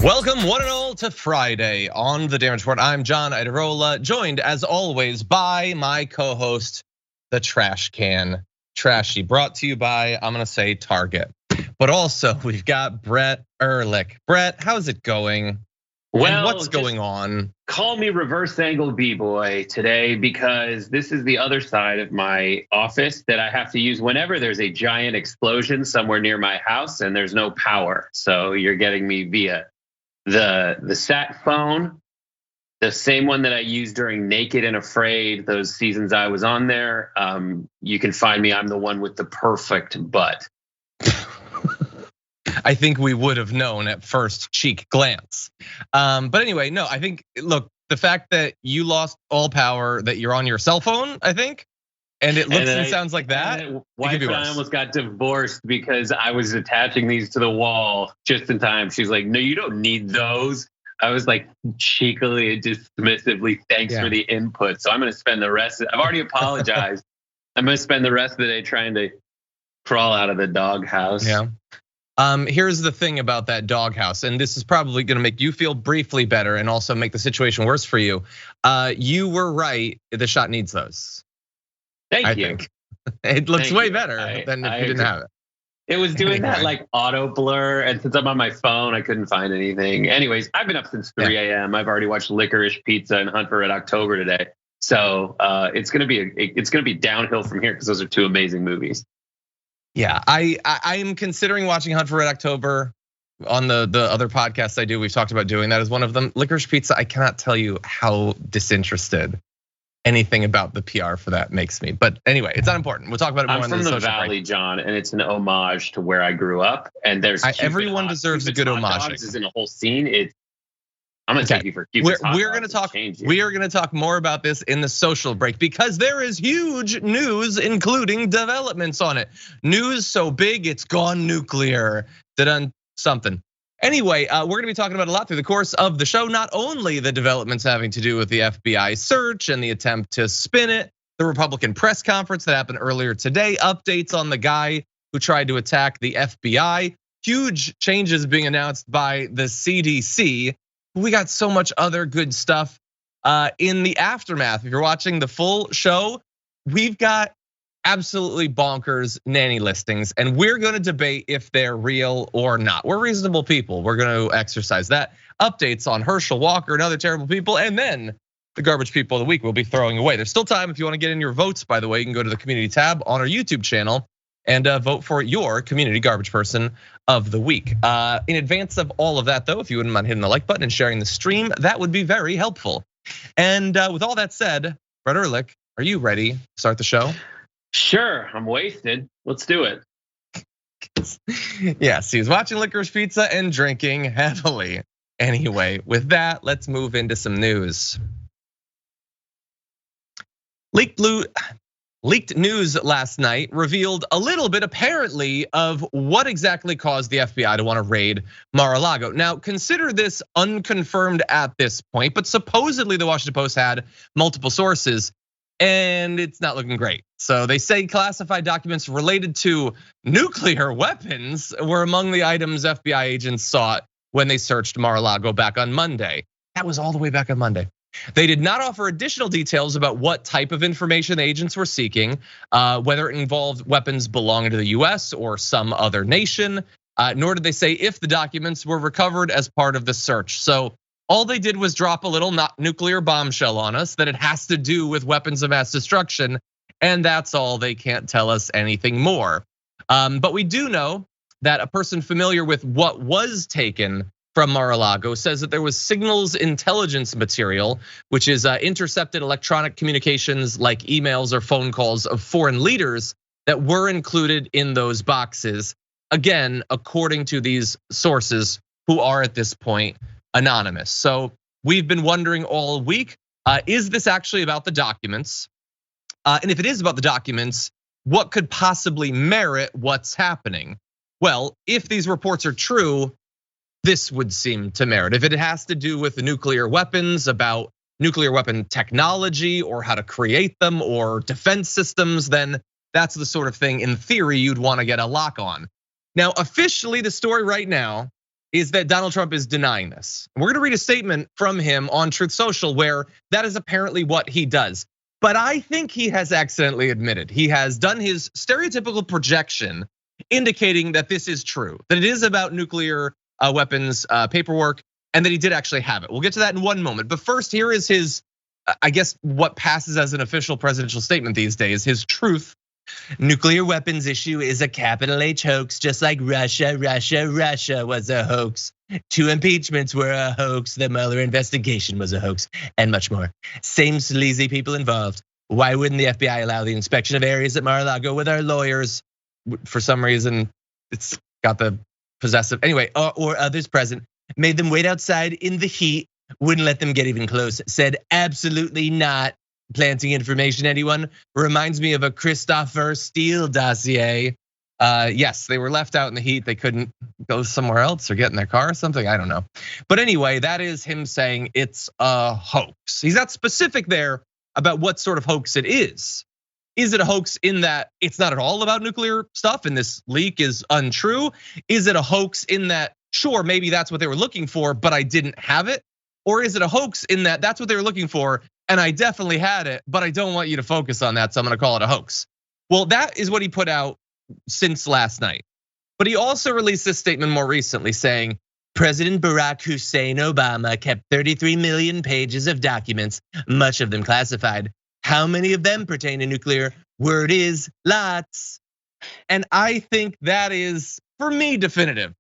Welcome one and all to Friday on the Damage Report. I'm John Idarola, joined as always by my co-host, the Trash Can Trashy, brought to you by, I'm gonna say Target. But also we've got Brett Erlich. Brett, how's it going? Well, and what's going on? Call me reverse angle B-boy today because this is the other side of my office that I have to use whenever there's a giant explosion somewhere near my house and there's no power. So you're getting me via the sat phone, the same one that I used during Naked and Afraid, those seasons I was on there. You can find me, I'm the one with the perfect butt. I think we would have known at first cheek glance. But anyway, no, I think, look, the fact that you lost all power, that you're on your cell phone, I think, and it looks and sounds like that. Wife and I almost got divorced because I was attaching these to the wall just in time. She's like, no, you don't need those. I was like cheekily and dismissively, thanks for the input. So I'm gonna spend the rest, I've already apologized. I'm gonna spend the rest of the day trying to crawl out of the doghouse. Yeah. Here's the thing about that doghouse, and this is probably gonna make you feel briefly better and also make the situation worse for you. You were right, the shot needs those. Thank you. Think. It looks way better than if you didn't have it. It was doing that like auto blur, and since I'm on my phone, I couldn't find anything. Anyways, I've been up since 3 a.m. I've already watched Licorice Pizza and Hunt for Red October today. So it's gonna be downhill from here because those are two amazing movies. Yeah, I am considering watching Hunt for Red October on the other podcasts I do. We've talked about doing that as one of them. Licorice Pizza, I cannot tell you how disinterested anything about the PR for that makes me. But anyway, it's not important. We'll talk about it more. I'm from the Valley, John, and it's an homage to where I grew up. And there's everyone deserves a good homage. Is in a whole scene. I'm gonna take you for Cupid's hot dogs. We are gonna talk more about this in the social break because there is huge news, including developments on it. News so big it's gone nuclear. Done something. Anyway, we're gonna be talking about a lot through the course of the show. Not only the developments having to do with the FBI search and the attempt to spin it, the Republican press conference that happened earlier today, updates on the guy who tried to attack the FBI, huge changes being announced by the C.D.C. We got so much other good stuff in the aftermath. If you're watching the full show, we've got absolutely bonkers nanny listings, and we're gonna debate if they're real or not. We're reasonable people. We're gonna exercise that. Updates on Herschel Walker and other terrible people, and then the garbage people of the week we'll be throwing away. There's still time if you wanna get in your votes, by the way. You can go to the community tab on our YouTube channel and vote for your community garbage person of the week. In advance of all of that though, if you wouldn't mind hitting the like button and sharing the stream, that would be very helpful. And with all that said, Brett Erlich, are you ready to start the show? Sure, I'm wasted. Let's do it. Yes, he was watching Licorice Pizza and drinking heavily. Anyway, with that, let's move into some news. Leaked news last night revealed a little bit, apparently, of what exactly caused the FBI to want to raid Mar-a-Lago. Now, consider this unconfirmed at this point, but supposedly the Washington Post had multiple sources, and it's not looking great. So they say classified documents related to nuclear weapons were among the items FBI agents sought when they searched Mar-a-Lago back on Monday. That was all the way back on Monday. They did not offer additional details about what type of information the agents were seeking, whether it involved weapons belonging to the US or some other nation, nor did they say if the documents were recovered as part of the search. So all they did was drop a little nuclear bombshell on us that it has to do with weapons of mass destruction, and that's all. They can't tell us anything more. But we do know that a person familiar with what was taken from Mar-a-Lago says that there was signals intelligence material, which is intercepted electronic communications like emails or phone calls of foreign leaders that were included in those boxes. Again, according to these sources who are at this point anonymous. So we've been wondering all week, is this actually about the documents? And if it is about the documents, what could possibly merit what's happening? Well, if these reports are true, this would seem to merit. If it has to do with the nuclear weapons, about nuclear weapon technology or how to create them or defense systems, then that's the sort of thing in theory you'd want to get a lock on. Now, officially the story right now is that Donald Trump is denying this. We're gonna read a statement from him on Truth Social where that is apparently what he does. But I think he has accidentally admitted, he has done his stereotypical projection indicating that this is true, that it is about nuclear weapons paperwork, and that he did actually have it. We'll get to that in one moment. But first, here is his, I guess, what passes as an official presidential statement these days, his truth. Nuclear weapons issue is a capital H hoax, just like Russia was a hoax. 2 impeachments were a hoax. The Mueller investigation was a hoax, and much more. Same sleazy people involved. Why wouldn't the FBI allow the inspection of areas at Mar-a-Lago with our lawyers? For some reason, it's got the possessive. Anyway, or others present. Made them wait outside in the heat. Wouldn't let them get even close. Said absolutely not. Planting information, anyone? Reminds me of a Christopher Steele dossier. Yes, they were left out in the heat. They couldn't go somewhere else or get in their car or something. I don't know. But anyway, that is him saying it's a hoax. He's not specific there about what sort of hoax it is. Is it a hoax in that it's not at all about nuclear stuff and this leak is untrue? Is it a hoax in that, sure, maybe that's what they were looking for, but I didn't have it? Or is it a hoax in that that's what they were looking for and I definitely had it, but I don't want you to focus on that, so I'm gonna call it a hoax? Well, that is what he put out since last night. But he also released this statement more recently saying, President Barack Hussein Obama kept 33 million pages of documents, much of them classified. How many of them pertain to nuclear? Word is lots. And I think that is, for me, definitive.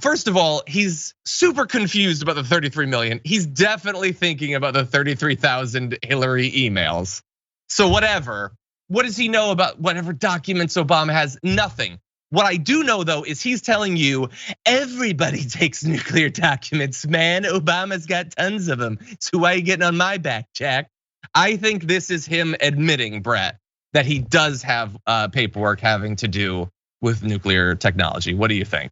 First of all, he's super confused about the 33 million. He's definitely thinking about the 33,000 Hillary emails. So whatever, what does he know about whatever documents Obama has? Nothing. What I do know though is he's telling you everybody takes nuclear documents, man. Obama's got tons of them. So why are you getting on my back, Jack? I think this is him admitting, Brett, that he does have paperwork having to do with nuclear technology. What do you think?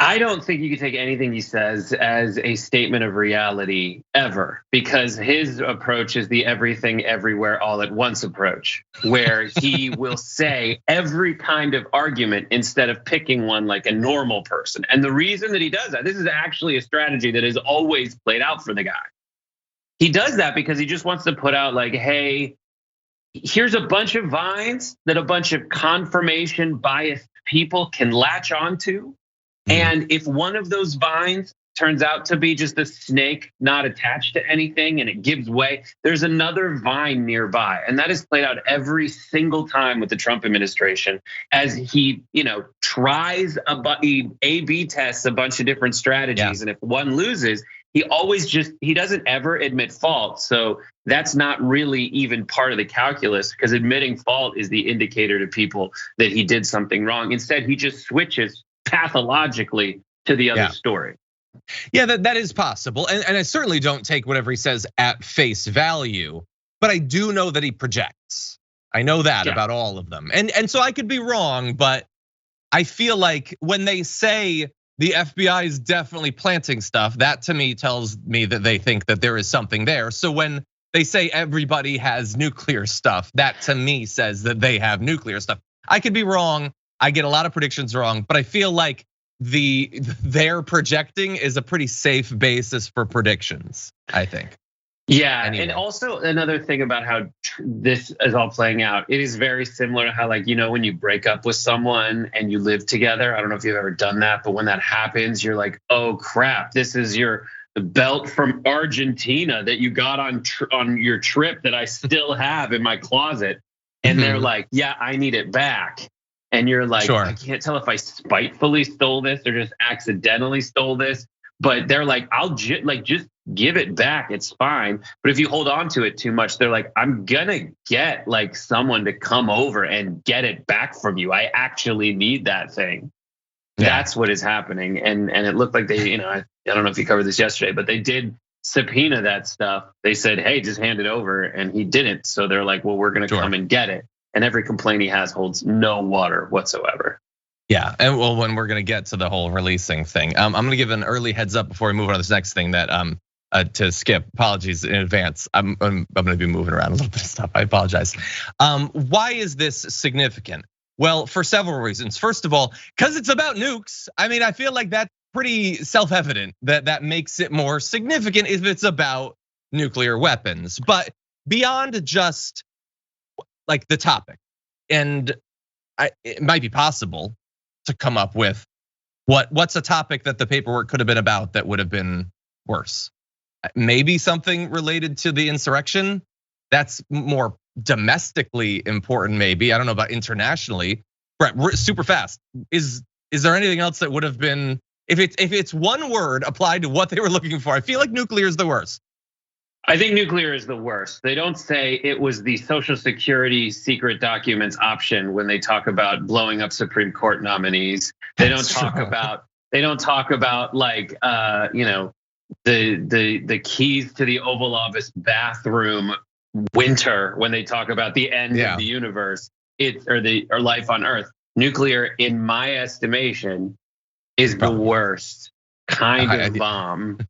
I don't think you can take anything he says as a statement of reality ever, because his approach is the everything, everywhere, all at once approach, where he will say every kind of argument instead of picking one like a normal person. And the reason that he does that, this is actually a strategy that has always played out for the guy. He does that because he just wants to put out like, hey, here's a bunch of vines that a bunch of confirmation biased people can latch onto. And if one of those vines turns out to be just a snake not attached to anything and it gives way, there's another vine nearby. And that is played out every single time with the Trump administration as he, tries he A/B tests a bunch of different strategies. Yeah. And if one loses, he doesn't ever admit fault. So that's not really even part of the calculus, because admitting fault is the indicator to people that he did something wrong. Instead, he just switches pathologically to the other story. Yeah, that is possible. And I certainly don't take whatever he says at face value, but I do know that he projects. I know that about all of them. And so I could be wrong, but I feel like when they say the FBI is definitely planting stuff, that to me tells me that they think that there is something there. So when they say everybody has nuclear stuff, that to me says that they have nuclear stuff. I could be wrong. I get a lot of predictions wrong, but I feel like their projecting is a pretty safe basis for predictions, I think. Yeah, anyway. And also another thing about how this is all playing out, it is very similar to how, when you break up with someone and you live together. I don't know if you've ever done that, but when that happens, you're like, oh crap, this is the belt from Argentina that you got on your trip that I still have in my closet. And they're like, yeah, I need it back. And you're like, sure. I can't tell if I spitefully stole this or just accidentally stole this. But they're like, I'll just give it back. It's fine. But if you hold on to it too much, they're like, I'm gonna get someone to come over and get it back from you. I actually need that thing. Yeah. That's what is happening. And it looked like they, I don't know if you covered this yesterday, but they did subpoena that stuff. They said, hey, just hand it over. And he didn't. So they're like, well, we're gonna come and get it. And every complaint he has holds no water whatsoever. Yeah, and well, when we're gonna get to the whole releasing thing, I'm gonna give an early heads up before we move on to this next thing that to skip. Apologies in advance. I'm gonna be moving around a little bit of stuff. I apologize. Why is this significant? Well, for several reasons. First of all, because it's about nukes. I mean, I feel like that pretty self-evident that that makes it more significant if it's about nuclear weapons. But beyond just like the topic, and it might be possible to come up with what's a topic that the paperwork could have been about that would have been worse. Maybe something related to the insurrection that's more domestically important. Maybe, I don't know about internationally. Brett, super fast. Is there anything else that would have been, if it's one word applied to what they were looking for? I feel like nuclear is the worst. I think nuclear is the worst. They don't say it was the Social Security secret documents option when they talk about blowing up Supreme Court nominees. They don't talk about. They don't talk about like the keys to the Oval Office bathroom winter when they talk about the end of the universe. Or life on Earth. Nuclear, in my estimation, is the worst kind of bomb.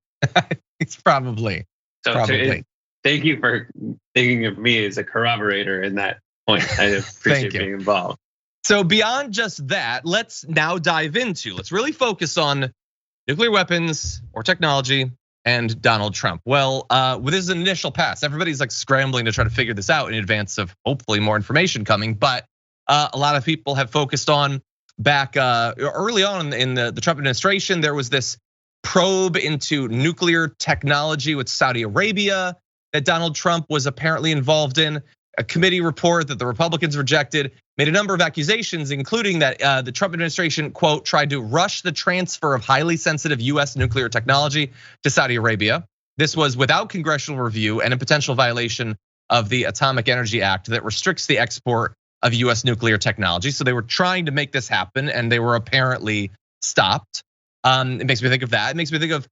It's probably. So thank you for thinking of me as a corroborator in that point. I appreciate being involved. So beyond just that, let's now dive into, let's really focus on nuclear weapons or technology and Donald Trump. Well, with his initial pass, everybody's like scrambling to try to figure this out in advance of hopefully more information coming. But a lot of people have focused on back early on in the Trump administration, there was this probe into nuclear technology with Saudi Arabia that Donald Trump was apparently involved in. A committee report that the Republicans rejected made a number of accusations, including that the Trump administration, quote, tried to rush the transfer of highly sensitive US nuclear technology to Saudi Arabia. This was without congressional review and a potential violation of the Atomic Energy Act that restricts the export of US nuclear technology. So they were trying to make this happen and they were apparently stopped. It makes me think of that. It makes me think of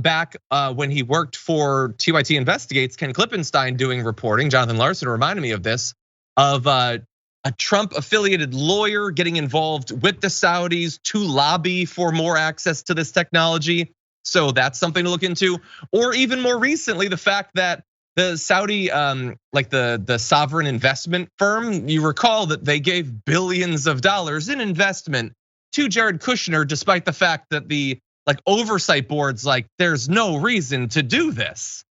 back when he worked for TYT Investigates, Ken Klippenstein doing reporting. Jonathan Larson reminded me of this, of a Trump affiliated lawyer getting involved with the Saudis to lobby for more access to this technology. So that's something to look into. Or even more recently, the fact that the Saudi, like the sovereign investment firm, you recall that they gave billions of dollars in investment to Jared Kushner, despite the fact that the oversight boards there's no reason to do this.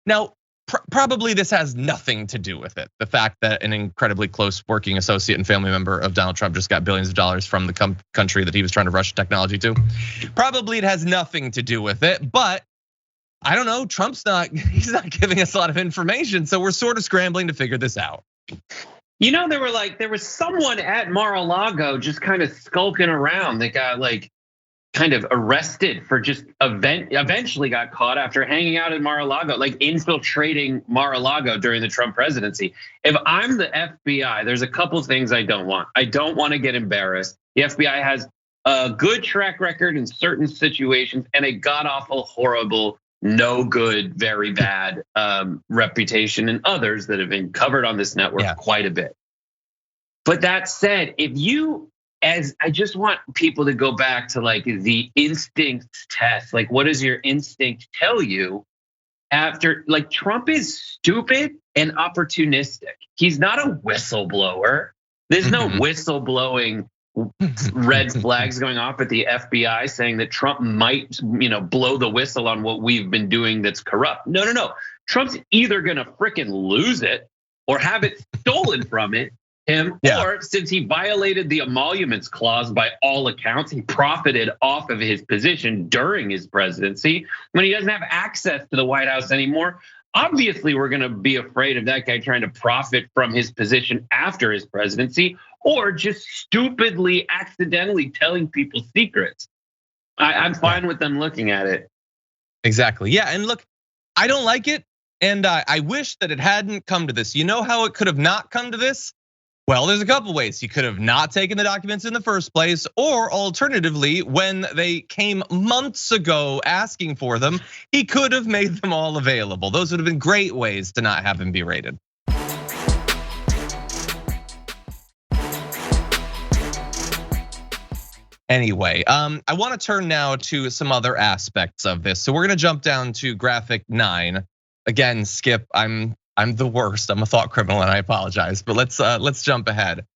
Now, probably this has nothing to do with it. The fact that an incredibly close working associate and family member of Donald Trump just got billions of dollars from the country that he was trying to rush technology to. Probably it has nothing to do with it, but I don't know, he's not giving us a lot of information, so we're sort of scrambling to figure this out. You know, there was someone at Mar-a-Lago just kind of skulking around. They got kind of arrested for just eventually got caught after hanging out at Mar-a-Lago, infiltrating Mar-a-Lago during the Trump presidency. If I'm the FBI, there's a couple things I don't want. I don't want to get embarrassed. The FBI has a good track record in certain situations and a god-awful, horrible, no good, very bad reputation in others that have been covered on this network quite a bit. But that said, I just want people to go back to the instinct test. What does your instinct tell you after Trump is stupid and opportunistic. He's not a whistleblower. There's no whistleblowing red flags going off at the FBI saying that Trump might, blow the whistle on what we've been doing that's corrupt. No. Trump's either gonna fricking lose it or have it stolen from him, or since he violated the emoluments clause by all accounts, he profited off of his position during his presidency. When he doesn't have access to the White House anymore, obviously we're gonna be afraid of that guy trying to profit from his position after his presidency, or just stupidly, accidentally telling people secrets. I'm fine with them looking at it. Exactly, yeah, and look, I don't like it, and I wish that it hadn't come to this. You know how it could have not come to this? Well, there's a couple ways. He could have not taken the documents in the first place, or alternatively, when they came months ago asking for them, he could have made them all available. Those would have been great ways to not have him be raided. Anyway, I want to turn now to some other aspects of this. So we're gonna jump down to graphic 9. Again, Skip, I'm the worst. I'm a thought criminal and I apologize, but let's jump ahead.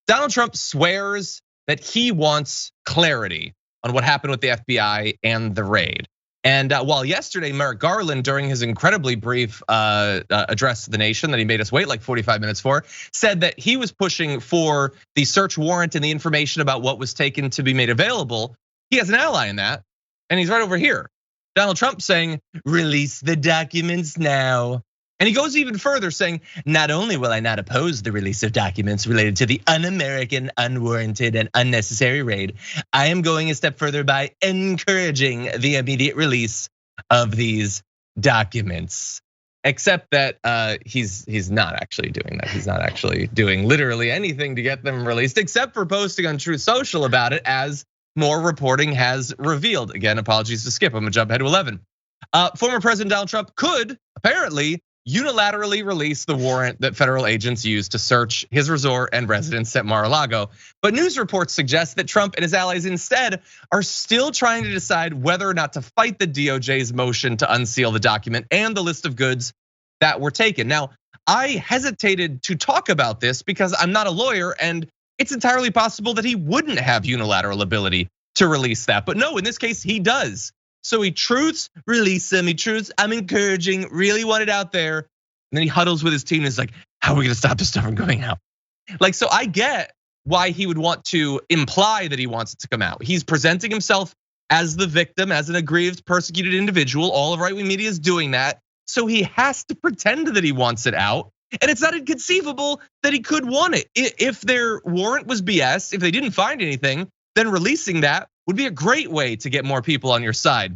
Donald Trump swears that he wants clarity on what happened with the FBI and the raid. And while yesterday, Merrick Garland, during his incredibly brief address to the nation that he made us wait like 45 minutes for, said that he was pushing for the search warrant and the information about what was taken to be made available, he has an ally in that, and he's right over here. Donald Trump saying, release the documents now. And he goes even further saying, not only will I not oppose the release of documents related to the un-American, unwarranted, and unnecessary raid, I am going a step further by encouraging the immediate release of these documents. Except that he's not actually doing that. He's not actually doing literally anything to get them released, except for posting on Truth Social about it, as more reporting has revealed. Again, apologies to Skip, I'm gonna jump ahead to 11. Former President Donald Trump could apparently unilaterally release the warrant that federal agents used to search his resort and residence at Mar-a-Lago. But news reports suggest that Trump and his allies instead are still trying to decide whether or not to fight the DOJ's motion to unseal the document and the list of goods that were taken. Now, I hesitated to talk about this because I'm not a lawyer, and it's entirely possible that he wouldn't have unilateral ability to release that. But no, in this case, he does. So he truths, release them. He truths, I'm encouraging, really want it out there. And then he huddles with his team and is like, how are we gonna stop this stuff from going out? Like, so I get why he would want to imply that he wants it to come out. He's presenting himself as the victim, as an aggrieved, persecuted individual. All of right-wing media is doing that. So he has to pretend that he wants it out. And it's not inconceivable that he could want it. If their warrant was BS, if they didn't find anything, then releasing that would be a great way to get more people on your side.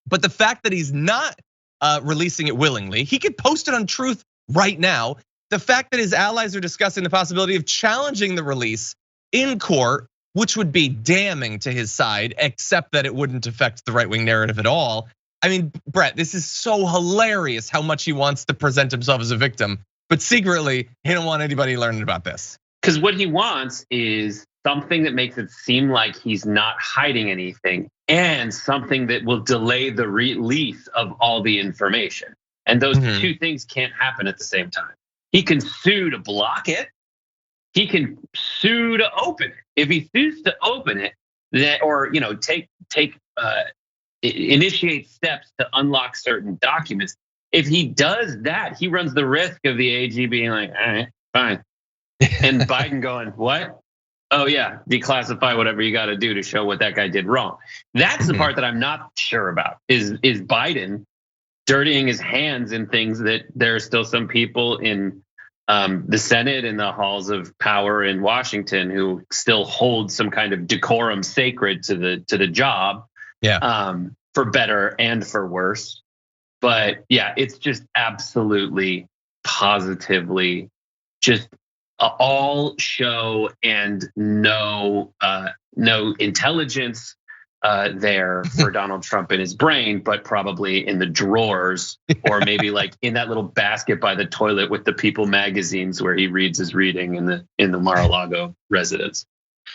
But the fact that he's not releasing it willingly, he could post it on Truth right now. The fact that his allies are discussing the possibility of challenging the release in court, which would be damning to his side, except that it wouldn't affect the right-wing narrative at all. I mean, Brett, this is so hilarious how much he wants to present himself as a victim, but secretly he don't want anybody learning about this. Because what he wants is something that makes it seem like he's not hiding anything, and something that will delay the release of all the information. And those two things can't happen at the same time. He can sue to block it. He can sue to open it. If he sues to open it, that or initiate steps to unlock certain documents. If he does that, he runs the risk of the AG being like, all right, fine. And Biden going, what? Oh yeah, declassify whatever you got to do to show what that guy did wrong. That's the part that I'm not sure about. Is Biden dirtying his hands in things that there are still some people in the Senate and the halls of power in Washington who still hold some kind of decorum sacred to the job. Yeah. For better and for worse. But yeah, it's just absolutely, positively, just all show and no intelligence there for Donald Trump in his brain, but probably in the drawers, or maybe like in that little basket by the toilet with the People magazines where he reads his reading in the Mar-a-Lago residence.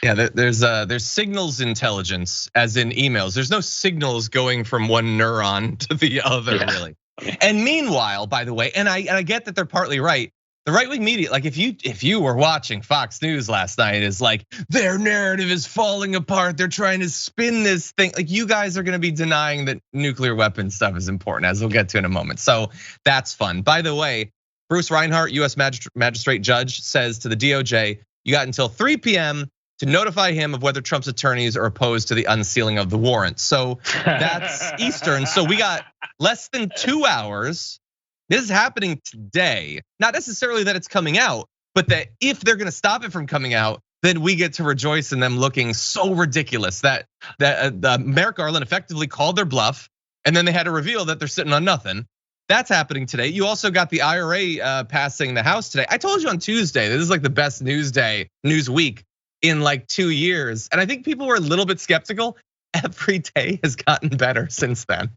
Yeah, there's signals intelligence, as in emails. There's no signals going from one neuron to the other, really. And meanwhile, by the way, and I get that they're partly right. The right-wing media, like if you were watching Fox News last night, is like their narrative is falling apart. They're trying to spin this thing. Like you guys are going to be denying that nuclear weapon stuff is important, as we'll get to in a moment. So that's fun. By the way, Bruce Reinhart, US magistrate judge, says to the DOJ, you got until 3 p.m. to notify him of whether Trump's attorneys are opposed to the unsealing of the warrant. So that's Eastern. So we got less than 2 hours. This is happening today. Not necessarily that it's coming out, but that if they're gonna stop it from coming out, then we get to rejoice in them looking so ridiculous that Merrick Garland effectively called their bluff, and then they had to reveal that they're sitting on nothing. That's happening today. You also got the IRA passing the House today. I told you on Tuesday, this is like the best news week in like 2 years. And I think people were a little bit skeptical. Every day has gotten better since then.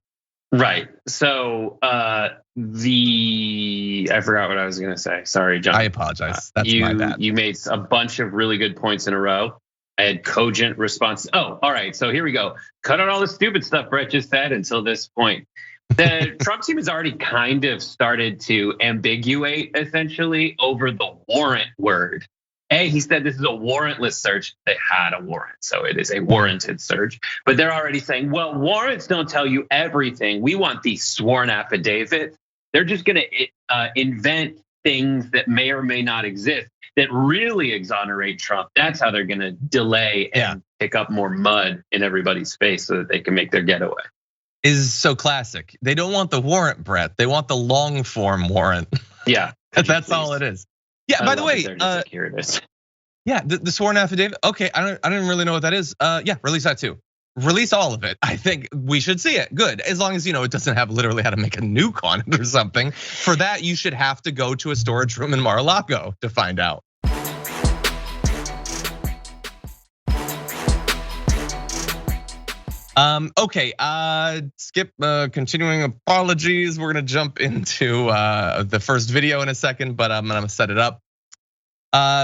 Right. So I forgot what I was gonna say. Sorry, John. I apologize. That's my bad. You made a bunch of really good points in a row. I had cogent response. Oh, all right. So here we go. Cut out all the stupid stuff Brett just said until this point. The Trump team has already kind of started to ambiguate essentially over the warrant word. He said this is a warrantless search. They had a warrant, so it is a warranted search. But they're already saying, well, warrants don't tell you everything. We want these sworn affidavits. They're just going to invent things that may or may not exist that really exonerate Trump. That's how they're going to delay and pick up more mud in everybody's face so that they can make their getaway. Is so classic. They don't want the warrant, Brett. They want the long form warrant. Yeah. That's all it is. Yeah, by the way, here it is. Yeah, the sworn affidavit. Okay, I don't really know what that is. Yeah, release that too. Release all of it. I think we should see it. Good, as long as it doesn't have literally how to make a nuke on it or something. For that, you should have to go to a storage room in Mar-a-Lago to find out. Okay, skip continuing apologies. We're gonna jump into the first video in a second, but I'm gonna set it up.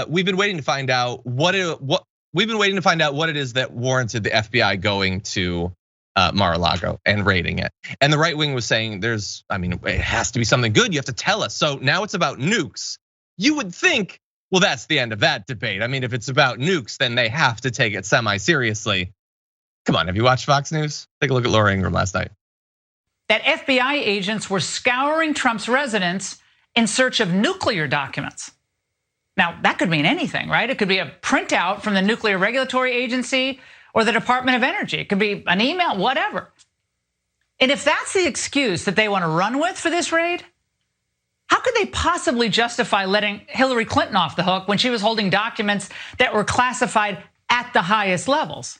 We've been waiting to find out what it is that warranted the FBI going to Mar-a-Lago and raiding it. And the right wing was saying it has to be something good. You have to tell us. So now it's about nukes. You would think, well, that's the end of that debate. I mean, if it's about nukes, then they have to take it semi-seriously. Come on, have you watched Fox News? Take a look at Laura Ingraham last night. That FBI agents were scouring Trump's residence in search of nuclear documents. Now, that could mean anything, right? It could be a printout from the Nuclear Regulatory Agency or the Department of Energy. It could be an email, whatever. And if that's the excuse that they want to run with for this raid, how could they possibly justify letting Hillary Clinton off the hook when she was holding documents that were classified at the highest levels?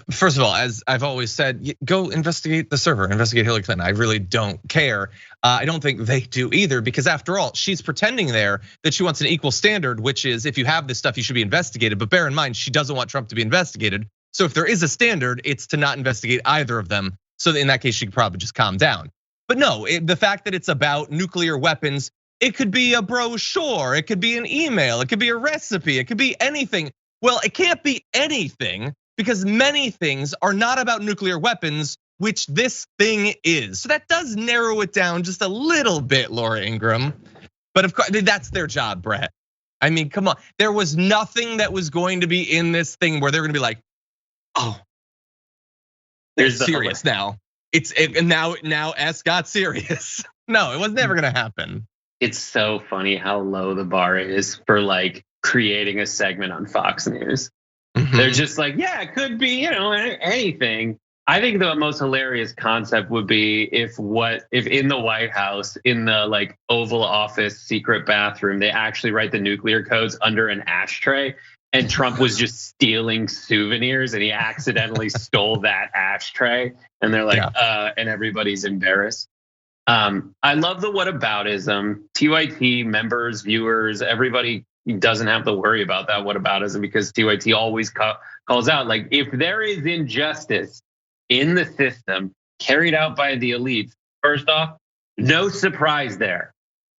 First of all, as I've always said, go investigate the server, investigate Hillary Clinton. I really don't care. I don't think they do either, because after all, she's pretending there that she wants an equal standard, which is if you have this stuff, you should be investigated. But bear in mind, she doesn't want Trump to be investigated. So if there is a standard, it's to not investigate either of them. So in that case, she could probably just calm down. But no, the fact that it's about nuclear weapons, it could be a brochure, it could be an email, it could be a recipe, it could be anything. Well, it can't be anything, because many things are not about nuclear weapons, which this thing is. So that does narrow it down just a little bit, Laura Ingraham. But of course, that's their job, Brett. I mean, come on. There was nothing that was going to be in this thing where they're gonna be like, oh, they're serious now. And now S got serious. No, it was never gonna happen. It's so funny how low the bar is for creating a segment on Fox News. They're just like, yeah, it could be, anything. I think the most hilarious concept would be if in the White House, in the Oval Office secret bathroom, they actually write the nuclear codes under an ashtray, and Trump was just stealing souvenirs and he accidentally stole that ashtray, and they're like, and everybody's embarrassed. I love the whataboutism. TYT members, viewers, everybody doesn't have to worry about that whataboutism, because TYT always calls out, if there is injustice in the system carried out by the elites, first off, no surprise there.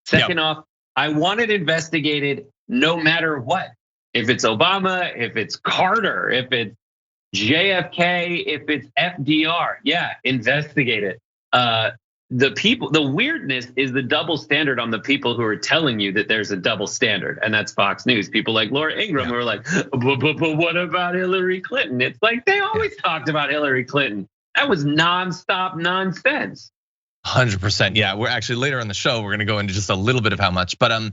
Second off, I want it investigated no matter what. If it's Obama, if it's Carter, if it's JFK, if it's FDR, investigate it. The weirdness is the double standard on the people who are telling you that there's a double standard, and that's Fox News. People like Laura Ingraham who are like, but what about Hillary Clinton? It's like they always talked about Hillary Clinton. That was nonstop nonsense. 100%. Yeah, we're actually later on the show, we're gonna go into just a little bit of how much. But so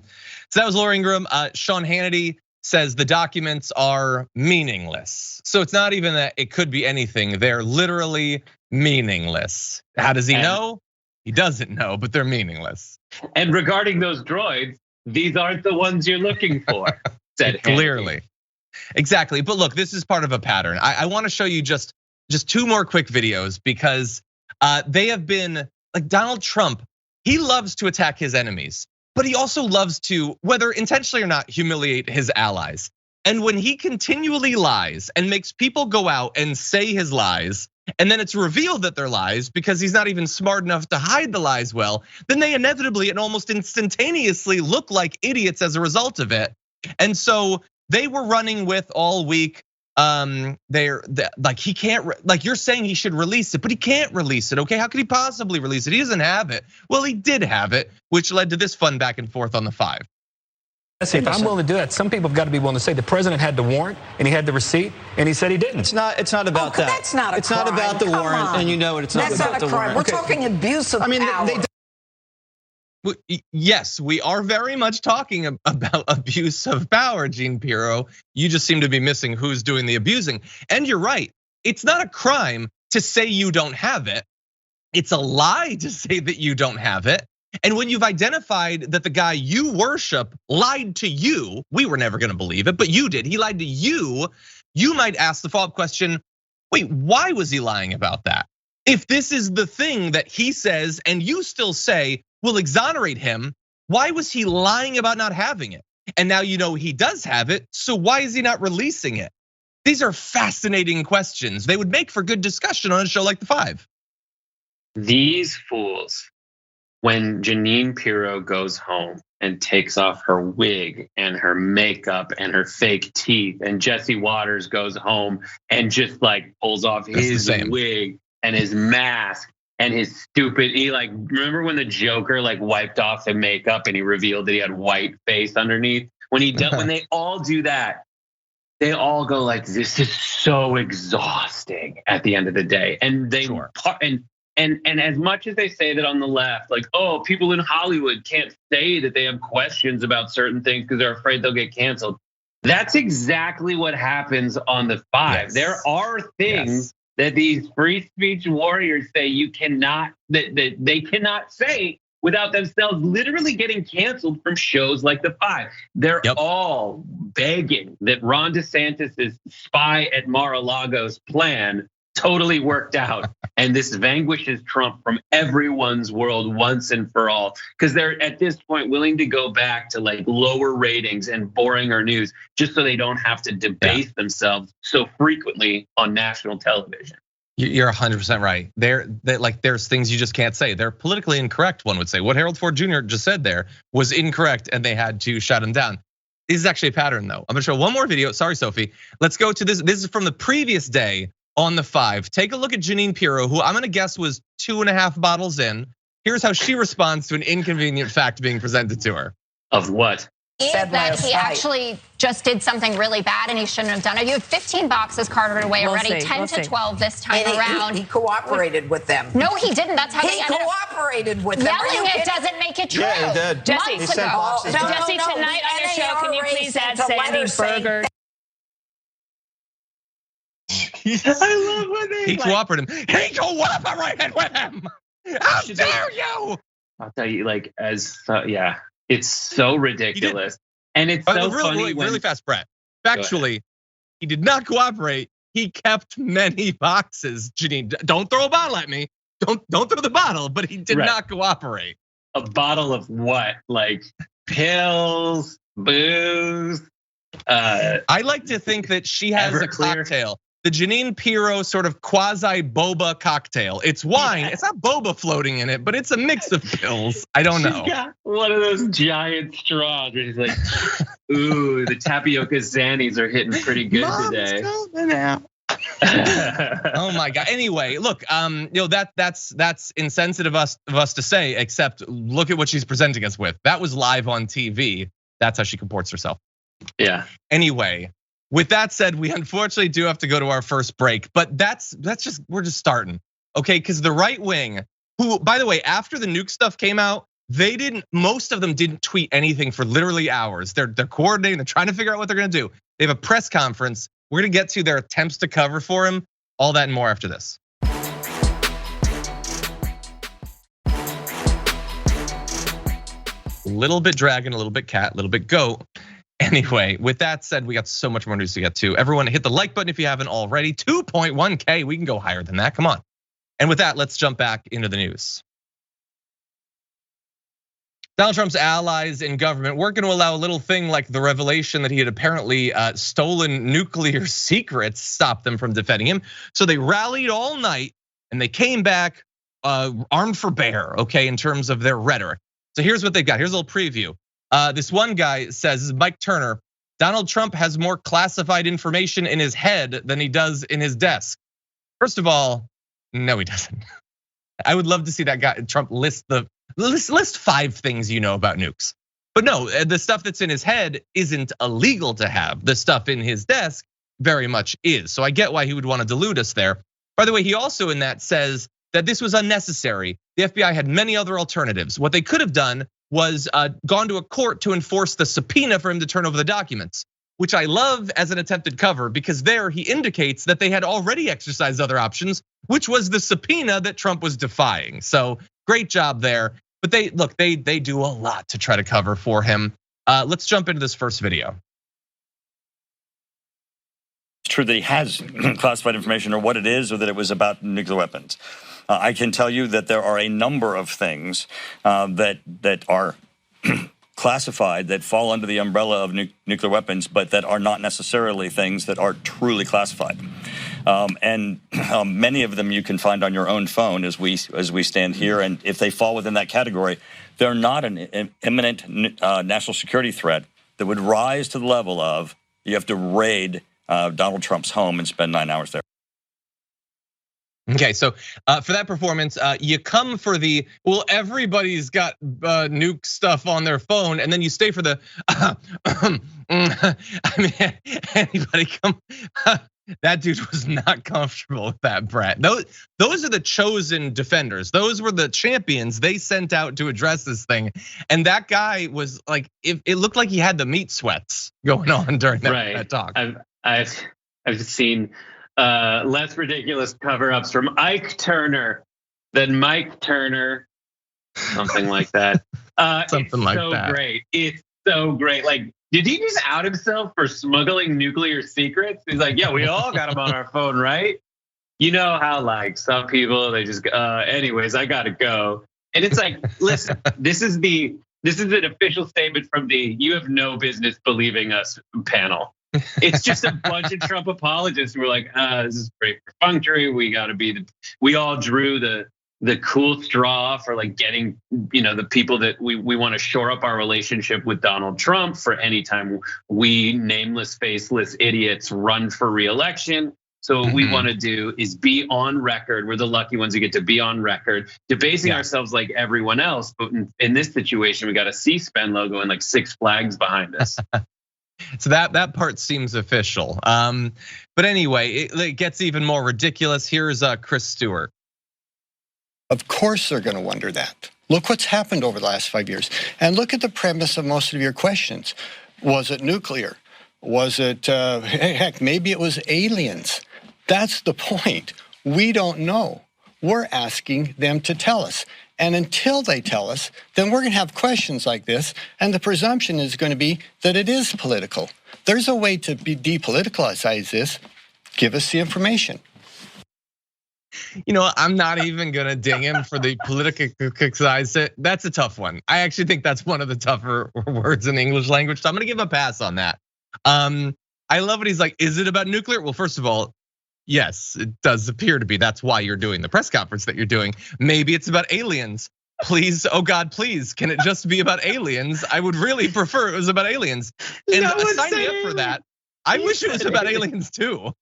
that was Laura Ingraham. Sean Hannity says the documents are meaningless. So it's not even that it could be anything. They're literally meaningless. How does he know? He doesn't know, but they're meaningless. And regarding those droids, these aren't the ones you're looking for, said clearly. Exactly, but look, this is part of a pattern. I wanna show you just two more quick videos, because they have been, Donald Trump, he loves to attack his enemies, but he also loves to, whether intentionally or not, humiliate his allies. And when he continually lies and makes people go out and say his lies, and then it's revealed that they're lies because he's not even smart enough to hide the lies well, then they inevitably and almost instantaneously look like idiots as a result of it. And so they were running with all week, he can't, you're saying he should release it, but he can't release it, okay? How could he possibly release it? He doesn't have it. Well, he did have it, which led to this fun back and forth on the 5. If I'm willing to do that, some people have got to be willing to say the president had the warrant and he had the receipt and he said he didn't. It's not about that. That's not a It's crime. not about the Come warrant, on. and you know it. It's That's not about not a the crime. warrant. We're talking abuse of power. Yes, we are very much talking about abuse of power, Gene Pirro. You just seem to be missing who's doing the abusing. And you're right. It's not a crime to say you don't have it. It's a lie to say that you don't have it. And when you've identified that the guy you worship lied to you, we were never gonna believe it, but you did. He lied to you. You might ask the follow-up question, wait, why was he lying about that? If this is the thing that he says and you still say will exonerate him, why was he lying about not having it? And now you know he does have it, so why is he not releasing it? These are fascinating questions. They would make for good discussion on a show like The Five. These fools, when Jeanine Pirro goes home and takes off her wig and her makeup and her fake teeth, and Jesse Waters goes home and just like pulls off his wig and his mask and his stupid, remember when the Joker like wiped off the makeup and he revealed that he had white face underneath? When they all do that, they all go like, this is so exhausting at the end of the day. And they And as much as they say that on the left, like, oh, people in Hollywood can't say that they have questions about certain things because they're afraid they'll get canceled. That's exactly what happens on The Five. Yes. There are things that these free speech warriors say that they cannot say without themselves literally getting canceled from shows like The Five. They're all begging that Ron DeSantis' spy at Mar-a-Lago's plan totally worked out. And this vanquishes Trump from everyone's world once and for all. Because they're at this point willing to go back to like lower ratings and boringer news just so they don't have to debase themselves so frequently on national television. You're 100% right. There's things you just can't say. They're politically incorrect, one would say. What Harold Ford Jr. just said there was incorrect and they had to shut him down. This is actually a pattern though. I'm gonna show one more video. Sorry, Sophie. Let's go to this. This is from the previous day on The Five. Take a look at Jeanine Pirro, who I'm gonna guess was 2.5 bottles in. Here's how she responds to an inconvenient fact being presented to her. Of what? That he actually just did something really bad and he shouldn't have done it. You have 15 boxes carted away already, 10 to 12 this time around. He cooperated with them. No, he didn't. That's how he cooperated with them. Yelling it doesn't make it true. Yeah, he did. Jesse, he sent boxes back. Jesse, tonight on your show, can you please add Sandy Berger? I love when he cooperated. He cooperated with him. How dare you? I'll tell you, it's so ridiculous. And it's so funny. Really fast, Brett. Factually, he did not cooperate. He kept many boxes. Jeanine, don't throw a bottle at me. Don't throw the bottle, but he did not cooperate. A bottle of what? Like pills, booze. I like to think that she has a cocktail. The Jeanine Pirro sort of quasi boba cocktail. It's wine. It's not boba floating in it, but it's a mix of pills. I don't know. She's got one of those giant straws where she's like, ooh, the tapioca zannies are hitting pretty good today. Oh my God. Anyway, look, that's insensitive of us to say, except look at what she's presenting us with. That was live on TV. That's how she comports herself. Yeah. Anyway. With that said, we unfortunately do have to go to our first break, but we're just starting, okay? Because the right wing, who, by the way, after the nuke stuff came out, most of them didn't tweet anything for literally hours. They're coordinating, they're trying to figure out what they're gonna do. They have a press conference. We're gonna get to their attempts to cover for him, all that and more after this. A little bit dragon, a little bit cat, a little bit goat. Anyway, with that said, we got so much more news to get to. Everyone hit the like button if you haven't already. 2.1K, we can go higher than that, come on. And with that, let's jump back into the news. Donald Trump's allies in government weren't going to allow a little thing like the revelation that he had apparently stolen nuclear secrets stop them from defending him. So they rallied all night and they came back armed for bear, okay, in terms of their rhetoric. So here's what they've got, here's a little preview. This one guy says, this is Mike Turner, Donald Trump has more classified information in his head than he does in his desk. First of all, no, he doesn't. I would love to see that guy, Trump, list 5 things you know about nukes. But no, the stuff that's in his head isn't illegal to have. The stuff in his desk very much is. So I get why he would want to delude us there. By the way, he also in that says that this was unnecessary. The FBI had many other alternatives. What they could have done was gone to a court to enforce the subpoena for him to turn over the documents, which I love as an attempted cover because there he indicates that they had already exercised other options, which was the subpoena that Trump was defying. So great job there. But they do a lot to try to cover for him. Let's jump into this first video. It's true that he has classified information or what it is or that it was about nuclear weapons. I can tell you that there are a number of things that are classified that fall under the umbrella of nuclear weapons, but that are not necessarily things that are truly classified. And many of them you can find on your own phone as we stand here. And if they fall within that category, they're not an imminent national security threat that would rise to the level of you have to raid Donald Trump's home and spend 9 hours there. Okay, so for that performance, you come for the, well, everybody's got nuke stuff on their phone, and then you stay for the, I mean, anybody come, that dude was not comfortable with that, Brett. Those are the chosen defenders. Those were the champions they sent out to address this thing. And that guy was like, it looked like he had the meat sweats going on during that talk. I've seen less ridiculous cover-ups from Ike Turner than Mike Turner, something like that. Something like so that. Great. It's so great. Like, did he just out himself for smuggling nuclear secrets? He's like, yeah, we all got them on our phone, right? You know how like some people, they just, anyways, I gotta go. And it's like, listen, this is an official statement from the "you have no business believing us" panel. It's just a bunch of Trump apologists who are like, this is very perfunctory. We all drew the cool straw for like getting, the people that we want to shore up our relationship with Donald Trump for any time we nameless, faceless idiots run for re-election. So what we want to do is be on record. We're the lucky ones who get to be on record, debasing ourselves like everyone else. But in this situation, we got a C-SPAN logo and like 6 flags behind us. So that part seems official. But anyway, it gets even more ridiculous. Here's Chris Stewart. Of course they're going to wonder that. Look what's happened over the last 5 years. And look at the premise of most of your questions. Was it nuclear? Was it, heck, maybe it was aliens. That's the point. We don't know. We're asking them to tell us. And until they tell us, then we're going to have questions like this. And the presumption is going to be that it is political. There's a way to depoliticize this. Give us the information. I'm not even gonna ding him for the politicicize. That's a tough one. I actually think that's one of the tougher words in the English language. So I'm gonna give a pass on that. I love it. He's like, is it about nuclear? Well, first of all, yes, it does appear to be. That's why you're doing the press conference that you're doing. Maybe it's about aliens. Please, oh God, please, can it just be about aliens? I would really prefer it was about aliens. And sign me up for that. I wish it was about aliens too.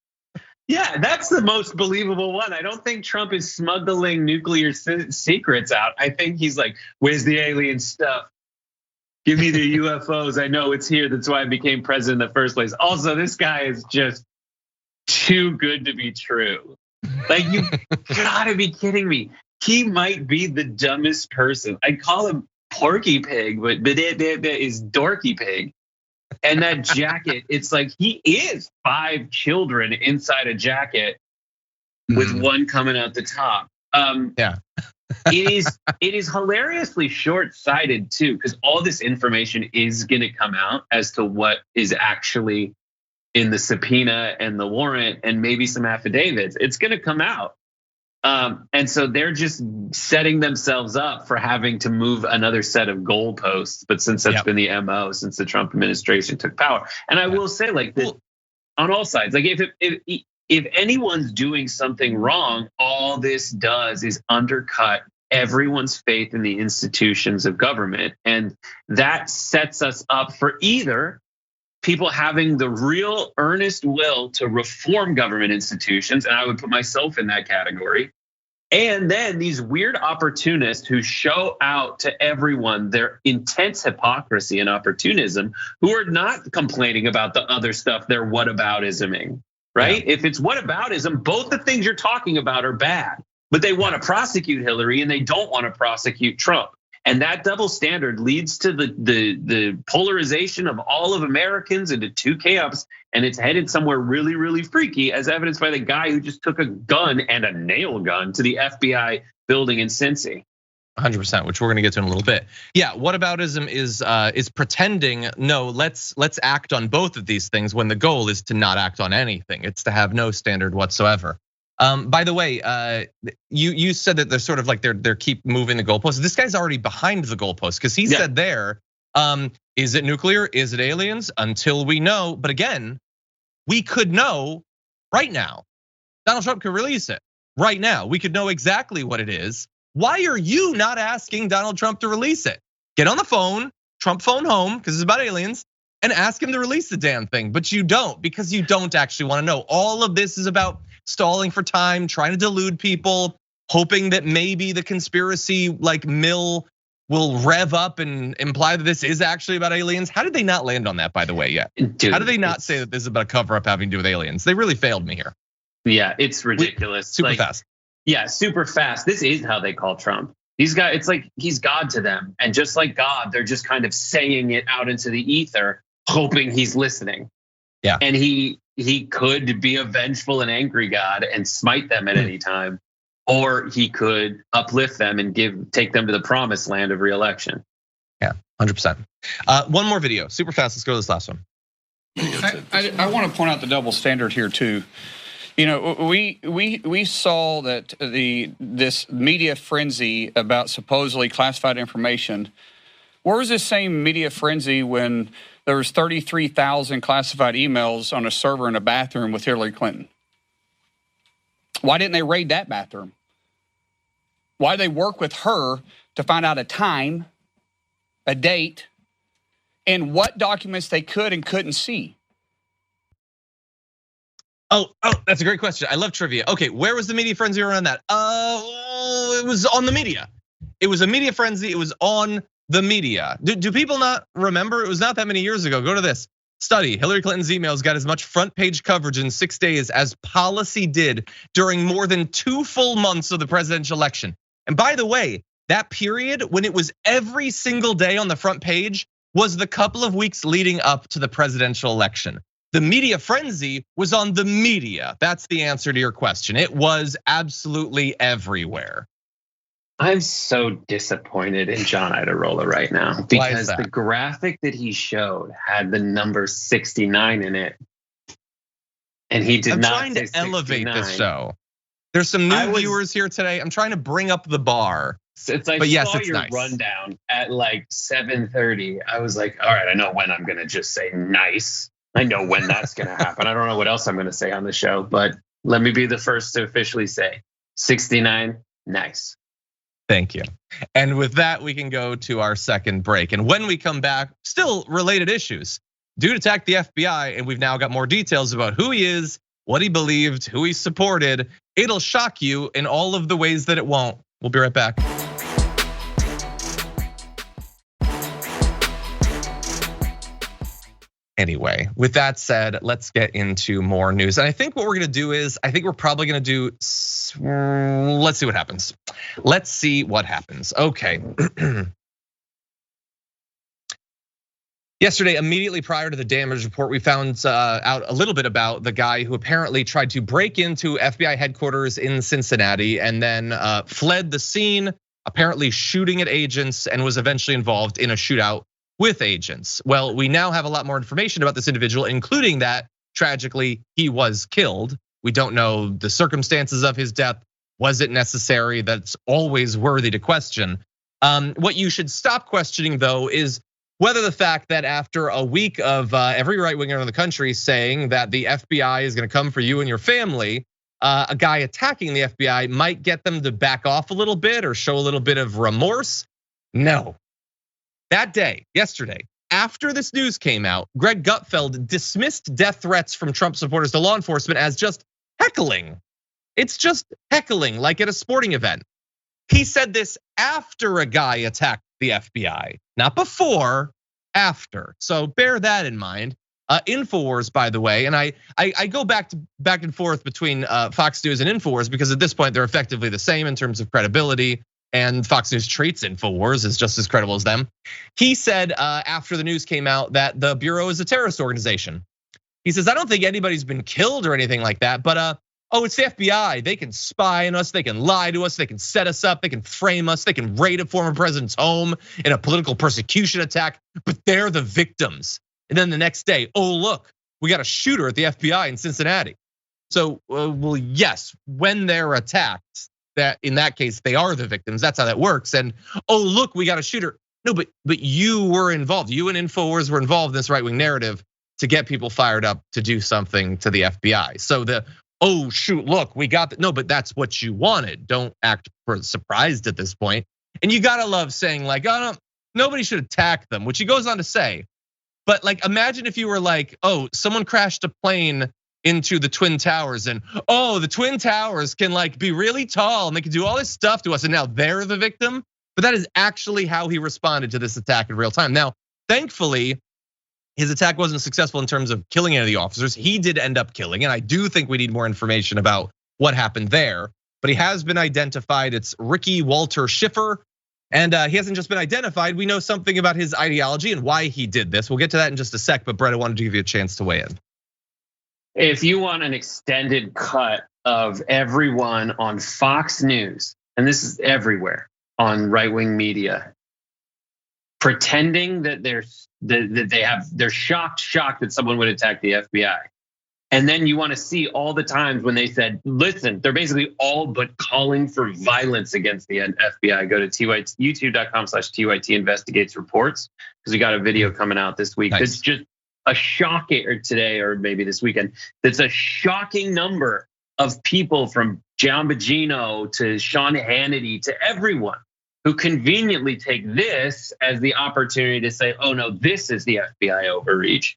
Yeah, that's the most believable one. I don't think Trump is smuggling nuclear secrets out. I think he's like, where's the alien stuff? Give me the UFOs. I know it's here. That's why I became president in the first place. Also, this guy is just too good to be true. Like, you gotta be kidding me. He might be the dumbest person. I call him Porky Pig, but it is Dorky Pig. And that jacket, it's like he is 5 children inside a jacket with one coming out the top. It is hilariously short-sighted too, because all this information is gonna come out as to what is actually in the subpoena and the warrant and maybe some affidavits. It's gonna come out. And so they're just setting themselves up for having to move another set of goalposts. But since that's been the MO since the Trump administration took power, and I will say, like, on all sides, like if anyone's doing something wrong, all this does is undercut everyone's faith in the institutions of government, and that sets us up for either people having the real earnest will to reform government institutions, and I would put myself in that category, And then these weird opportunists who show out to everyone their intense hypocrisy and opportunism, who are not complaining about the other stuff they're whataboutisming, right? Yeah. If it's whataboutism, both the things you're talking about are bad, but they want to prosecute Hillary and they don't want to prosecute Trump. And that double standard leads to the polarization of all of Americans into two camps, and it's headed somewhere really, really freaky, as evidenced by the guy who just took a gun and a nail gun to the FBI building in Cincy. 100%, which we're going to get to in a little bit. Yeah, whataboutism is pretending, no, let's act on both of these things when the goal is to not act on anything. It's to have no standard whatsoever. By the way, you said that they're sort of like they're keep moving the goalposts. This guy's already behind the goalposts because he said there, is it nuclear? Is it aliens? Until we know. But again, we could know right now. Donald Trump could release it right now. We could know exactly what it is. Why are you not asking Donald Trump to release it? Get on the phone, Trump phone home, because it's about aliens, and ask him to release the damn thing. But you don't, because you don't actually want to know. All of this is about stalling for time, trying to delude people, hoping that maybe the conspiracy like mill will rev up and imply that this is actually about aliens. How did they not land on that, by the way, yet? Dude, how did they not say that this is about a cover up having to do with aliens? They really failed me here. Yeah, it's ridiculous. Super fast. Yeah, super fast. This is how they call Trump. These guys, it's like he's God to them. And just like God, they're just kind of saying it out into the ether, hoping he's listening. Yeah. And he could be a vengeful and angry God and smite them at any time, or he could uplift them and take them to the promised land of re-election. Yeah, 100%. One more video, super fast. Let's go to this last one. I want to point out the double standard here too. You know, we saw that this media frenzy about supposedly classified information. Where was this same media frenzy when there was 33,000 classified emails on a server in a bathroom with Hillary Clinton? Why didn't they raid that bathroom? Why did they work with her to find out a time, a date, and what documents they could and couldn't see? Oh, that's a great question. I love trivia. Okay, where was the media frenzy around that? It was on the media. It was a media frenzy. It was on the media. Do people not remember? It was not that many years ago. Go to this study. Hillary Clinton's emails got as much front page coverage in 6 days as policy did during more than 2 full months of the presidential election. And by the way, that period when it was every single day on the front page was the couple of weeks leading up to the presidential election. The media frenzy was on the media. That's the answer to your question. It was absolutely everywhere. I'm so disappointed in John Iadarola right now because the graphic that he showed had the number 69 in it. And he did not. I'm trying to elevate this show. There's some new viewers here today. I'm trying to bring up the bar. It's like, saw your rundown at like 7:30. I was like, all right, I know when I'm gonna just say nice. I know when that's gonna happen. I don't know what else I'm gonna say on the show, but let me be the first to officially say 69, nice. Thank you. And with that, we can go to our second break. And when we come back, still related issues. Dude attacked the FBI, and we've now got more details about who he is, what he believed, who he supported. It'll shock you in all of the ways that it won't. We'll be right back. Anyway, with that said, let's get into more news. And I think what we're gonna do is, I think we're probably gonna do, let's see what happens. Let's see what happens. Okay. Yesterday, immediately prior to the damage report, we found out a little bit about the guy who apparently tried to break into FBI headquarters in Cincinnati and then fled the scene, apparently shooting at agents, and was eventually involved in a shootout with agents. Well, we now have a lot more information about this individual, including that tragically he was killed. We don't know the circumstances of his death. Was it necessary? That's always worthy to question. What you should stop questioning though is whether the fact that after a week of every right winger in the country saying that the FBI is gonna come for you and your family, a guy attacking the FBI might get them to back off a little bit or show a little bit of remorse. No. That day, yesterday, after this news came out, Greg Gutfeld dismissed death threats from Trump supporters to law enforcement as just heckling. It's just heckling like at a sporting event. He said this after a guy attacked the FBI, not before, after. So bear that in mind. Infowars, by the way, and I go back and forth between Fox News and Infowars because at this point they're effectively the same in terms of credibility, and Fox News treats Infowars as just as credible as them. He said after the news came out that the Bureau is a terrorist organization. He says, I don't think anybody's been killed or anything like that, but it's the FBI. They can spy on us, they can lie to us, they can set us up, they can frame us, they can raid a former president's home in a political persecution attack, but they're the victims. And then the next day, oh look, we got a shooter at the FBI in Cincinnati. So, well, yes, when they're attacked, that in that case they are the victims. That's how that works. And oh look, we got a shooter. No, but you were involved. You and Infowars were involved in this right-wing narrative to get people fired up to do something to the FBI. So oh shoot, look, we got that. No, but that's what you wanted. Don't act surprised at this point. And you gotta love saying like, oh no, nobody should attack them, which he goes on to say. But like, imagine if you were like, oh, someone crashed a plane into the Twin Towers and oh, the Twin Towers can like be really tall and they can do all this stuff to us and now they're the victim. But that is actually how he responded to this attack in real time. Now, thankfully, his attack wasn't successful in terms of killing any of the officers. He did end up killing, and I do think we need more information about what happened there. But he has been identified. It's Ricky Walter Schiffer. And he hasn't just been identified. We know something about his ideology and why he did this. We'll get to that in just a sec, but Brett, I wanted to give you a chance to weigh in. If you want an extended cut of everyone on Fox News, and this is everywhere on right-wing media, pretending that they're shocked that someone would attack the FBI. And then you want to see all the times when they said, listen, they're basically all but calling for violence against the FBI. Go to youtube.com/TYT investigates reports, because we got a video coming out this week. Nice. It's just a shocking, or today, or maybe this weekend. That's a shocking number of people from John Bongino to Sean Hannity to everyone who conveniently take this as the opportunity to say, oh no, this is the FBI overreach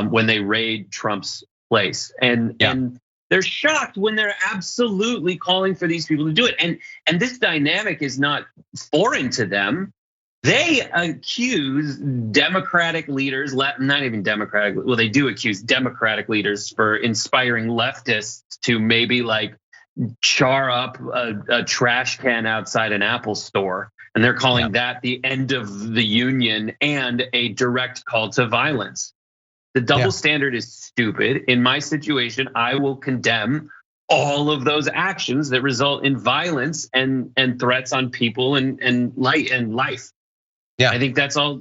when they raid Trump's place. And they're shocked when they're absolutely calling for these people to do it. And this dynamic is not foreign to them. They accuse Democratic leaders, not even Democratic, well, they do accuse Democratic leaders for inspiring leftists to maybe like char up a trash can outside an Apple store. And they're calling that the end of the union and a direct call to violence. The double standard is stupid. In my situation, I will condemn all of those actions that result in violence and threats on people and life. Yeah, I think that's all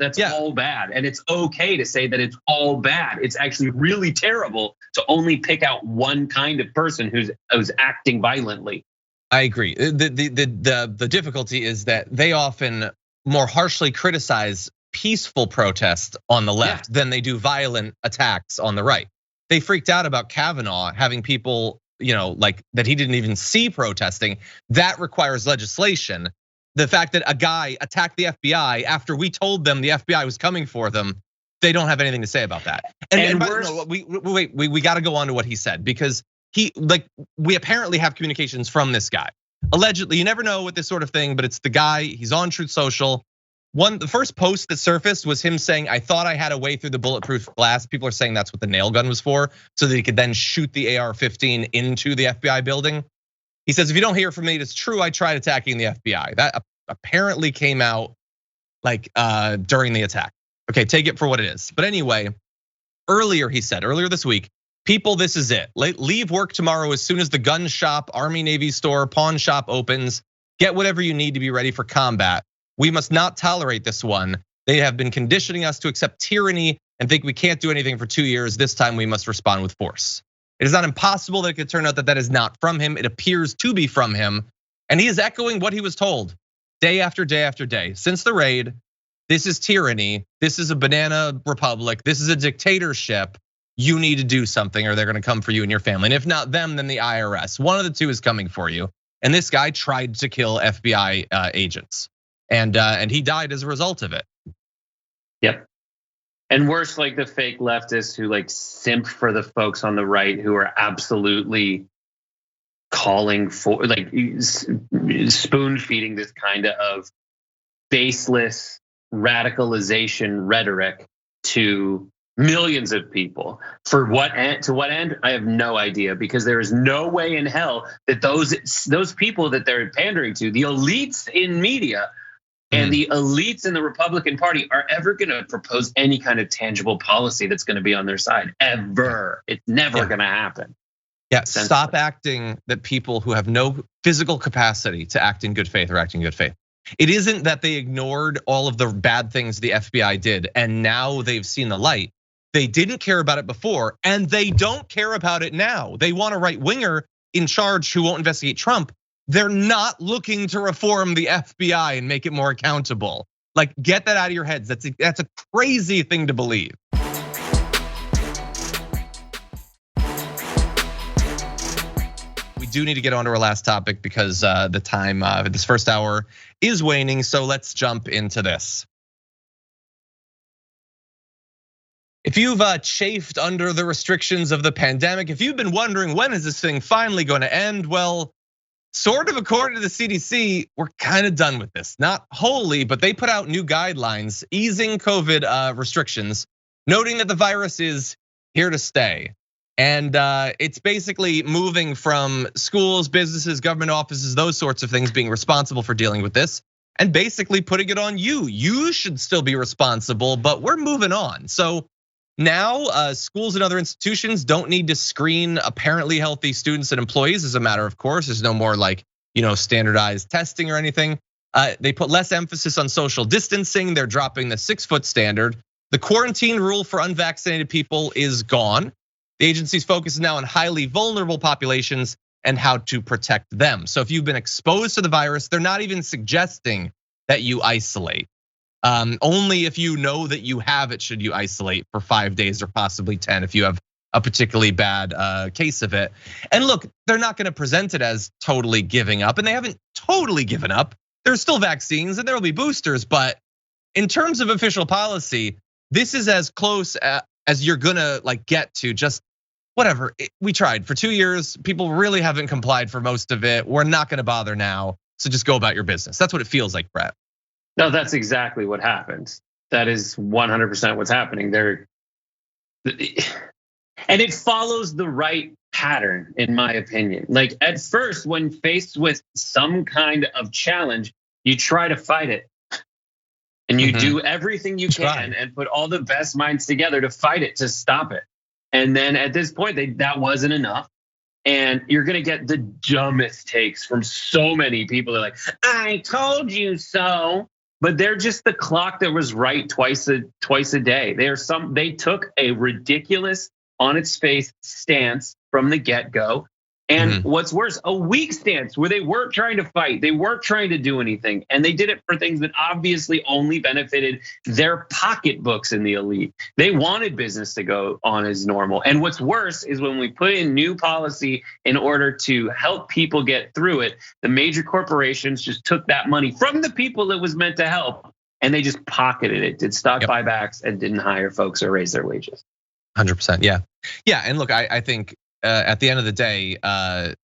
bad. And it's okay to say that it's all bad. It's actually really terrible to only pick out one kind of person who's acting violently. I agree. The difficulty is that they often more harshly criticize peaceful protest on the left than they do violent attacks on the right. They freaked out about Kavanaugh having people, like that he didn't even see protesting. That requires legislation. The fact that a guy attacked the FBI after we told them the FBI was coming for them, they don't have anything to say about that. And we got to go on to what he said, because we apparently have communications from this guy. Allegedly, you never know with this sort of thing, but it's the guy. He's on Truth Social. The first post that surfaced was him saying, I thought I had a way through the bulletproof glass. People are saying that's what the nail gun was for, so that he could then shoot the AR-15 into the FBI building. He says, if you don't hear from me, it's true, I tried attacking the FBI. That apparently came out during the attack. Okay, take it for what it is. But anyway, earlier this week, people, this is it. Leave work tomorrow as soon as the gun shop, Army, Navy store, pawn shop opens. Get whatever you need to be ready for combat. We must not tolerate this one. They have been conditioning us to accept tyranny and think we can't do anything for 2 years. This time we must respond with force. It is not impossible that it could turn out that is not from him. It appears to be from him. And he is echoing what he was told day after day after day. Since the raid, this is tyranny. This is a banana republic. This is a dictatorship. You need to do something or they're gonna come for you and your family. And if not them, then the IRS. One of the two is coming for you. And this guy tried to kill FBI agents. And he died as a result of it. Yep. And worse, like the fake leftists who simp for the folks on the right who are absolutely calling for, like, spoon feeding this kind of baseless radicalization rhetoric to millions of people. For what end? To what end? I have no idea, because there is no way in hell that those people that they're pandering to, the elites in media and the elites in the Republican Party, are ever going to propose any kind of tangible policy that's going to be on their side, ever. It's never going to happen. Yeah, stop acting that people who have no physical capacity to act in good faith are acting in good faith. It isn't that they ignored all of the bad things the FBI did and now they've seen the light. They didn't care about it before and they don't care about it now. They want a right winger in charge who won't investigate Trump. They're not looking to reform the FBI and make it more accountable. Like, get that out of your heads. That's a crazy thing to believe. We do need to get on to our last topic because the time this first hour is waning. So let's jump into this. If you've chafed under the restrictions of the pandemic, if you've been wondering when is this thing finally going to end, well, sort of according to the CDC, we're kind of done with this. Not wholly, but they put out new guidelines easing COVID restrictions, noting that the virus is here to stay. And it's basically moving from schools, businesses, government offices, those sorts of things being responsible for dealing with this, and basically putting it on you. You should still be responsible, but we're moving on. So now schools and other institutions don't need to screen apparently healthy students and employees as a matter of course. There's no more like, standardized testing or anything. They put less emphasis on social distancing. They're dropping the 6-foot standard. The quarantine rule for unvaccinated people is gone. The agency's focus is now on highly vulnerable populations and how to protect them. So if you've been exposed to the virus, they're not even suggesting that you isolate. Only if you know that you have it should you isolate for 5 days or possibly 10 if you have a particularly bad case of it. And look, they're not going to present it as totally giving up, and they haven't totally given up. There's still vaccines and there will be boosters, but in terms of official policy, this is as close as you're gonna get to just whatever. We tried for 2 years. People really haven't complied for most of it. We're not gonna bother now. So just go about your business. That's what it feels like, Brett. No, that's exactly what happened. That is 100% what's happening there. And it follows the right pattern, in my opinion. Like at first, when faced with some kind of challenge, you try to fight it. And you do everything you can and put all the best minds together to fight it, to stop it. And then at this point, that wasn't enough. And you're gonna get the dumbest takes from so many people. They're like, I told you so. But they're just the clock that was right twice a day. They took a ridiculous, on its face stance from the get-go. And what's worse, a weak stance where they weren't trying to fight, they weren't trying to do anything, and they did it for things that obviously only benefited their pocketbooks in the elite. They wanted business to go on as normal. And what's worse is when we put in new policy in order to help people get through it, the major corporations just took that money from the people it was meant to help, and they just pocketed it, did stock buybacks, and didn't hire folks or raise their wages. 100%, yeah. And look, I think at the end of the day,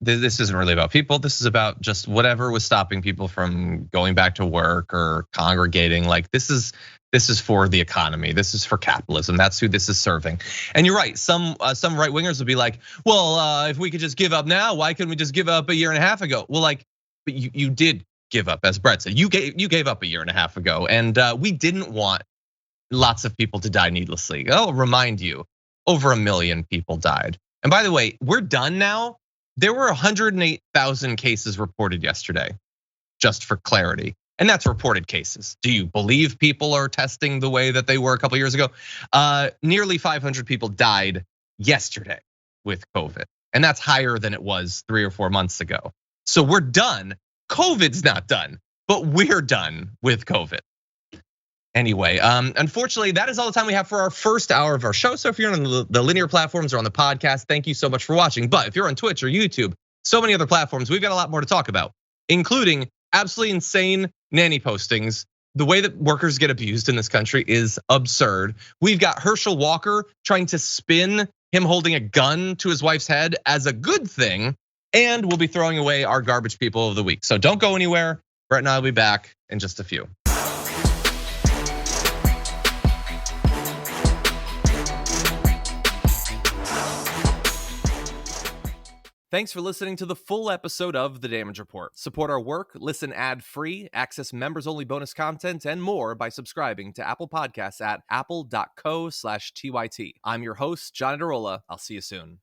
this isn't really about people. This is about just whatever was stopping people from going back to work or congregating. Like this is for the economy. This is for capitalism. That's who this is serving. And you're right. Some right wingers will be like, well, if we could just give up now, why couldn't we just give up a year and a half ago? Well, but you did give up, as Brett said. You gave up a year and a half ago, and we didn't want lots of people to die needlessly. I'll remind you, over 1 million people died. And by the way, we're done now. There were 108,000 cases reported yesterday, just for clarity. And that's reported cases. Do you believe people are testing the way that they were a couple years ago? Nearly 500 people died yesterday with COVID. And that's higher than it was 3 or 4 months ago. So we're done. COVID's not done, but we're done with COVID. Anyway, unfortunately, that is all the time we have for our first hour of our show. So if you're on the linear platforms or on the podcast, thank you so much for watching. But if you're on Twitch or YouTube, so many other platforms, we've got a lot more to talk about, including absolutely insane nanny postings. The way that workers get abused in this country is absurd. We've got Herschel Walker trying to spin him holding a gun to his wife's head as a good thing. and we'll be throwing away our garbage people of the week. So don't go anywhere. Brett and I will be back in just a few. Thanks for listening to the full episode of The Damage Report. Support our work, listen ad-free, access members-only bonus content, and more by subscribing to Apple Podcasts at apple.co/TYT. I'm your host, John Adarola. I'll see you soon.